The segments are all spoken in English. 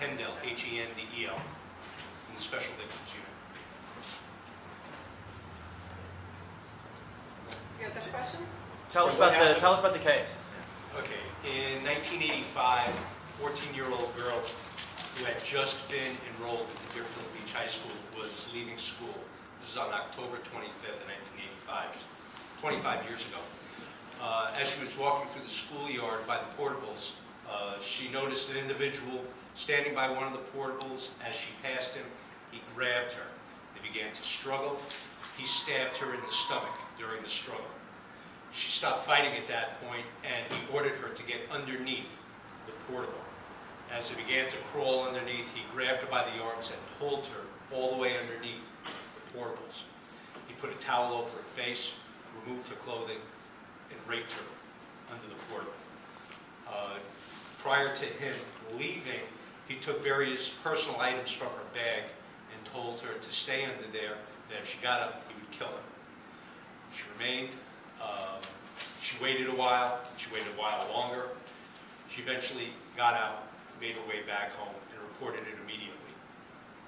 Hendel, H-E-N-D-E-L, in the Special Victims Unit. You guys have questions? Tell us about the case. Okay, in 1985, 14-year-old girl who had just been enrolled into Deerfield Beach High School was leaving school. This was on October 25th of 1985, just 25 years ago. As she was walking through the schoolyard by the portables, she noticed an individual standing by one of the portables. As she passed him, he grabbed her. They began to struggle. He stabbed her in the stomach during the struggle. She stopped fighting at that point, and he ordered her to get underneath the portable. As they began to crawl underneath, he grabbed her by the arms and pulled her all the way underneath the portables. He put a towel over her face, removed her clothing, and raped her under the portable. Prior to him leaving, he took various personal items from her bag and told her to stay under there, that if she got up, he would kill her. She remained. She waited a while. She waited a while longer. She eventually got out, made her way back home, and reported it immediately.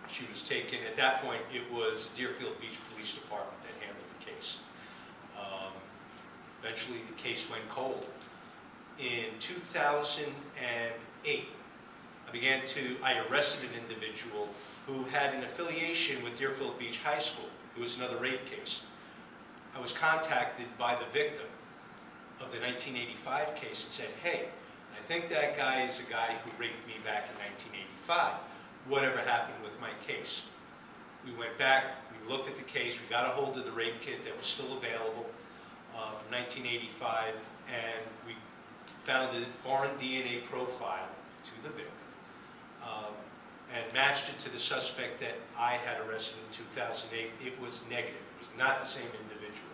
She was taken. At that point, it was Deerfield Beach Police Department that handled the case. Eventually, the case went cold. In 2008, I arrested an individual who had an affiliation with Deerfield Beach High School. It was another rape case. I was contacted by the victim of the 1985 case and said, hey, I think that guy is a guy who raped me back in 1985. Whatever happened with my case? We went back, we looked at the case, we got a hold of the rape kit that was still available from 1985, and we found a foreign DNA profile to the victim and matched it to the suspect that I had arrested in 2008. It was negative. It was not the same individual.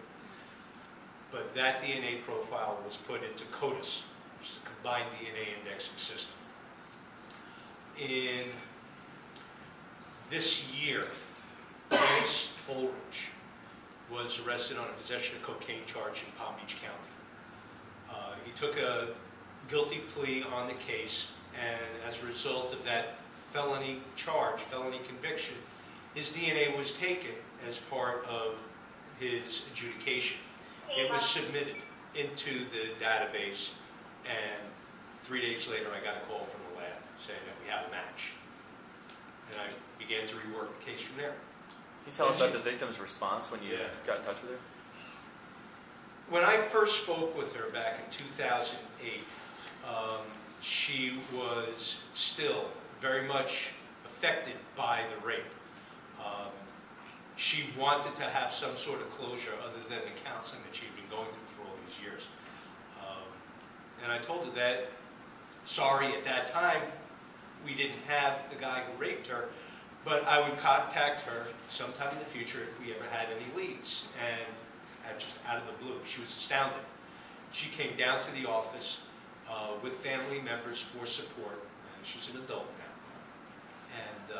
But that DNA profile was put into CODIS, which is a combined DNA indexing system. In this year, Dennis Ulrich was arrested on a possession of cocaine charge in Palm Beach County. He took a guilty plea on the case, and as a result of that felony charge, felony conviction, his DNA was taken as part of his adjudication. It was submitted into the database, and 3 days later I got a call from the lab saying that we have a match. And I began to rework the case from there. Can you tell us about the victim's response when you got in touch with her? When I first spoke with her back in 2008, she was still very much affected by the rape. She wanted to have some sort of closure other than the counseling that she had been going through for all these years. And I told her that, sorry, at that time, we didn't have the guy who raped her, but I would contact her sometime in the future if we ever had any leads. And just out of the blue, she was astounded. She came down to the office with family members for support, and she's an adult now. And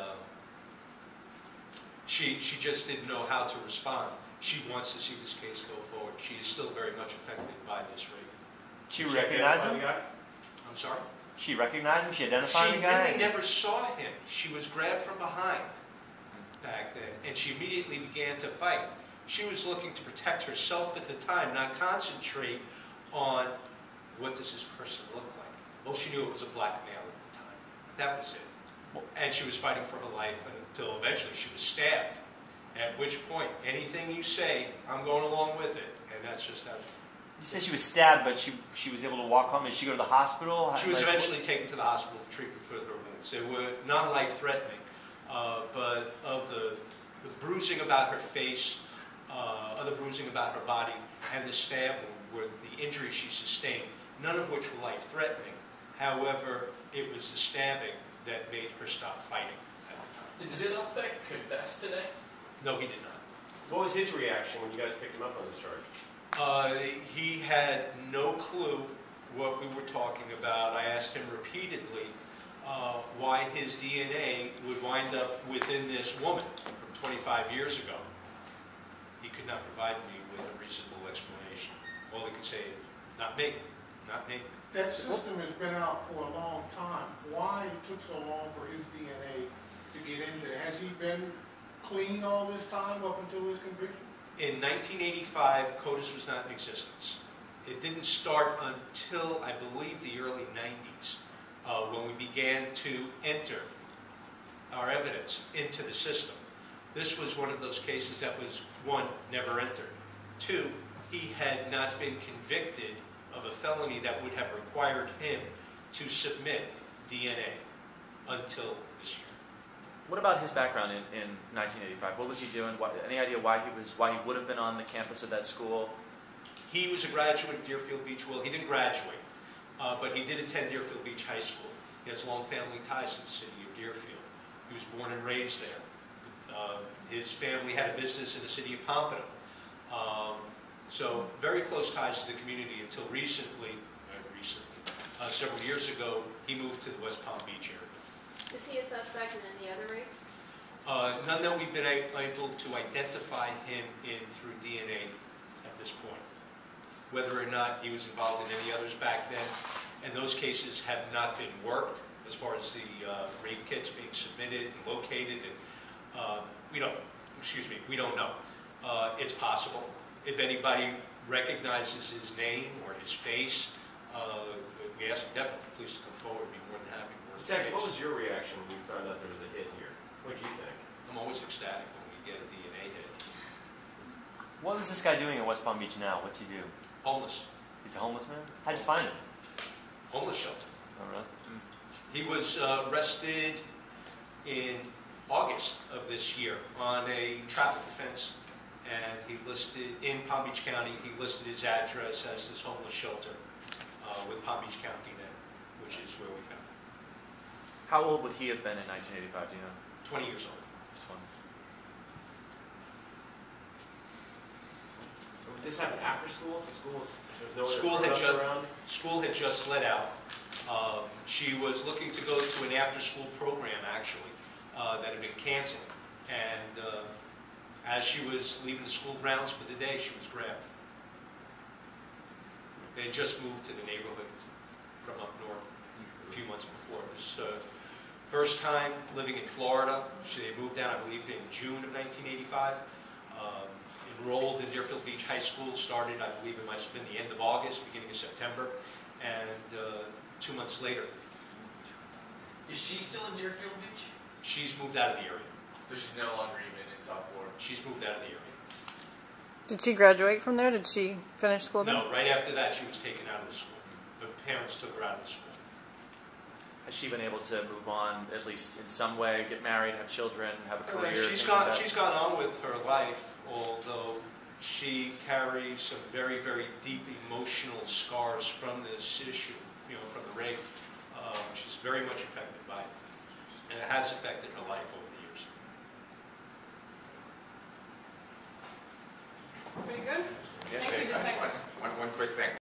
she just didn't know how to respond. She wants to see this case go forward. She is still very much affected by this rape. She recognized him? I'm sorry? She recognized him? She identified the guy? She really never saw him. She was grabbed from behind back then, and she immediately began to fight. She was looking to protect herself at the time, not concentrate on what does this person look like. Well, she knew it was a black male at the time. That was it. And she was fighting for her life until eventually she was stabbed. At which point, anything you say, I'm going along with it. And that's just how. You said she was stabbed, but she was able to walk home. Did she go to the hospital? She was eventually taken to the hospital for treatment for her wounds. They were non-life-threatening, but of the bruising about her face, other bruising about her body, and the stab were the injuries she sustained, none of which were life-threatening. However, it was the stabbing that made her stop fighting at the time. Did the suspect confess today? No, he did not. What was his reaction when you guys picked him up on this charge? He had no clue what we were talking about. I asked him repeatedly why his DNA would wind up within this woman from 25 years ago. He could not provide me with a reasonable explanation. All he could say is, not me. not me. That system has been out for a long time. Why it took so long for his DNA to get into it? Has he been clean all this time up until his conviction? In 1985, CODIS was not in existence. It didn't start until, I believe, the early 90s, when we began to enter our evidence into the system. This was one of those cases that was, one, never entered. Two, he had not been convicted of a felony that would have required him to submit DNA until this year. What about his background in 1985? What was he doing? Any idea why he would have been on the campus of that school? He was a graduate of Deerfield Beach. Well, he didn't graduate, but he did attend Deerfield Beach High School. He has long family ties to the city of Deerfield. He was born and raised there. His family had a business in the city of Pompano. So very close ties to the community until recently, several years ago, he moved to the West Palm Beach area. Is he a suspect in any other rapes? None that we've been able to identify him in through DNA at this point. Whether or not he was involved in any others back then, and those cases have not been worked as far as the rape kits being submitted and located, and we don't know. It's possible. If anybody recognizes his name or his face, we ask definitely the police to come forward and be more than happy to work. Zach, what was your reaction when you found out there was a hit here? What did you think? I'm always ecstatic when we get a DNA hit. What was this guy doing in West Palm Beach now? What's he do? Homeless. He's a homeless man? How'd you find him? Homeless shelter. Oh, really? He was arrested in August of this year on a traffic offense, and he listed, in Palm Beach County, he listed his address as this homeless shelter with Palm Beach County then, which is where we found him. How old would he have been in 1985, do you know? 20 years old. Just one. Did this happen after school? So there was no School had just let out. She was looking to go to an after-school program, actually, that had been canceled. And as she was leaving the school grounds for the day, she was grabbed. They had just moved to the neighborhood from up north a few months before. It was first time living in Florida. They moved down, I believe, in June of 1985. Enrolled in Deerfield Beach High School, started, I believe it might have been the end of August, beginning of September, and 2 months later. Is she still in Deerfield Beach? She's moved out of the area. So she's no longer even in South Florida? She's moved out of the area. Did she graduate from there? Did she finish school there? No, right after that she was taken out of the school. The parents took her out of the school. Has she been able to move on, at least in some way, get married, have children, have a career? She's gone on with her life, although she carries some very, very deep emotional scars from this issue, from the rape. She's very much affected by it, and it has affected her life over the years. Pretty good? Yes, Thank you, One quick thing.